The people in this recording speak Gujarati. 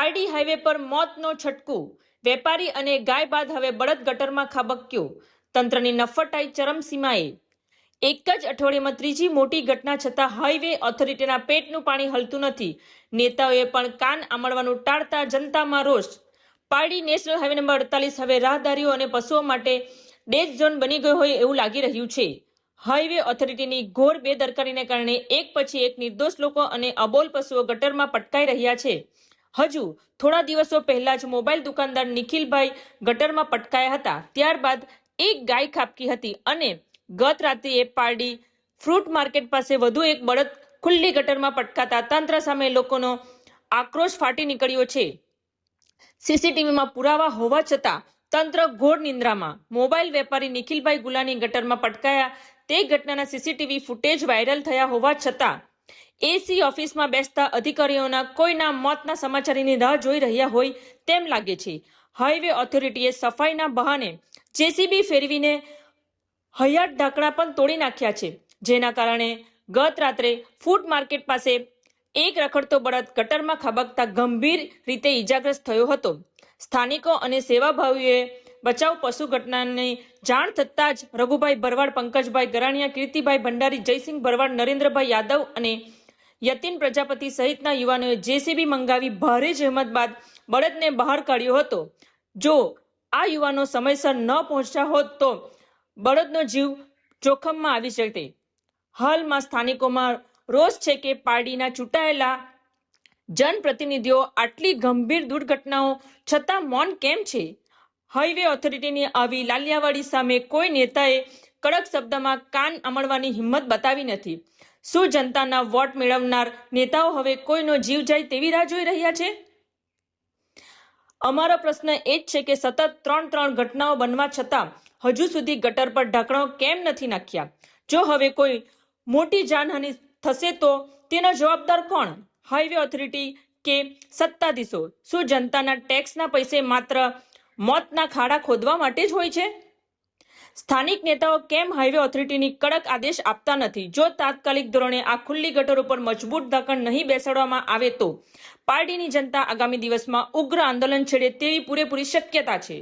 પારડી હાઈવે પર મોતનો છટકું, વેપારી અને ગાય બાદ હવે બળદ ગટરમાં ખાબક્યો, તંત્રની નફટાઈ ચરમસીમાએ। એક જ અઠવાડિયામાં ત્રીજી મોટી ઘટના છતાં હાઈવે ઓથોરિટીના પેટનું પાણી હલતું નથી। નેતાઓએ પણ કાન આમળવાનું ટાળતા જનતામાં રોષ। પારડી નેશનલ હાઈવે નંબર 48 હવે રાહદારીઓ અને પશુઓ માટે ડેડ ઝોન બની ગયો હોય એવું લાગી રહ્યું છે। હાઈવે ઓથોરિટીની ઘોર બેદરકારીને કારણે એક પછી એક નિર્દોષ લોકો અને અબોલ પશુઓ ગટરમાં પટકાઈ રહ્યા છે। હજુ થોડા દિવસો પહેલા જ મોબાઈલ દુકાનદાર નિખિલભાઈ ગટરમાં પટકાયા હતા, ત્યારબાદ એક ગાય ખાબકી હતી અને ગત રાત્રિએ પારડી ફ્રૂટ માર્કેટ પાસે વધુ એક બળદ ખુલ્લી ગટરમાં પટકાતા તંત્ર સામે લોકોનો આક્રોશ ફાટી નીકળ્યો છે। સીસીટીવીમાં પુરાવા હોવા છતાં તંત્ર ઘોર નિંદ્રામાં। મોબાઈલ વેપારી નિખિલભાઈ ગુલાની ગટરમાં પટકાયા તે ઘટનાના સીસીટીવી ફૂટેજ વાયરલ થયા હોવા છતાં એસી ઓફિસમાં બેસતા અધિકારીઓના કોઈના મોતના સમાચારની રાહ જોઈ રહ્યા હોય તેમ લાગે છે। હાઈવે ઓથોરિટીએ સફાઈના બહાને જેસીબી ફેરવીને હયાત ઢાંકણા પણ તોડી નાખ્યા છે, જેના કારણે ગત રાત્રે ફૂડ માર્કેટ પાસે એક રખડતો બળદ ગટરમાં ખાબકતા ગંભીર રીતે ઈજાગ્રસ્ત થયો હતો। સ્થાનિકો અને સેવાભાવીઓએ બચાવ પશુ ઘટનાની જાણ થતાં જ રઘુભાઈ ભરવાડ, પંકજભાઈ ગરાણીયા, કીર્તિભાઈ ભંડારી, જયસિંહ ભરવાડ, નરેન્દ્રભાઈ યાદવ અને યતિન પ્રજાપતિ સહિતના યુવાનોએ જેસીબી મંગાવી ભારે જહેમત બાદ બળદને બહાર કાઢ્યો હતો। જો આ યુવાનો સમયસર ન પહોંચ્યા હોત તો બળદનો જીવ જોખમમાં આવી શકે। હાલમાં સ્થાનિકોમાં રોષ છે કે પારડીના ચૂંટાયેલા જનપ્રતિનિધિઓ આટલી ગંભીર દુર્ઘટનાઓ છતાં મૌન કેમ છે? હાઈવે ઓથોરિટીની આવી લાલિયાવાડી સામે કોઈ નેતાએ કડક શબ્દમાં કાન આમળવાની હિંમત બતાવી નથી। શું જનતાના વોટ મેળવનાર નેતાઓ હવે કોઈનો જીવ જાય તેવી રાહ જોઈ રહ્યા છે? અમારો પ્રશ્ન એ જ છે કે સતત ત્રણ ઘટનાઓ બનવા છતાં હજુ સુધી ગટર પર ઢાંકણો કેમ નથી નાખ્યા? જો હવે કોઈ મોટી જાનહાનિ થશે તો તેનો જવાબદાર કોણ? હાઈવે ઓથોરિટી કે સત્તાધીશો? શું જનતાના ટેક્સના પૈસે માત્ર મોતના ખાડા ખોદવા માટે જ હોય છે? સ્થાનિક નેતાઓ કેમ હાઈવે ઓથોરિટીની કડક આદેશ આપતા નથી? જો તાત્કાલિક ધોરણે આ ખુલ્લી ગટરો પર મજબૂત ઢાંકણ નહીં બેસાડવામાં આવે તો પારડીની જનતા આગામી દિવસમાં ઉગ્ર આંદોલન છેડે તેવી પૂરેપૂરી શક્યતા છે।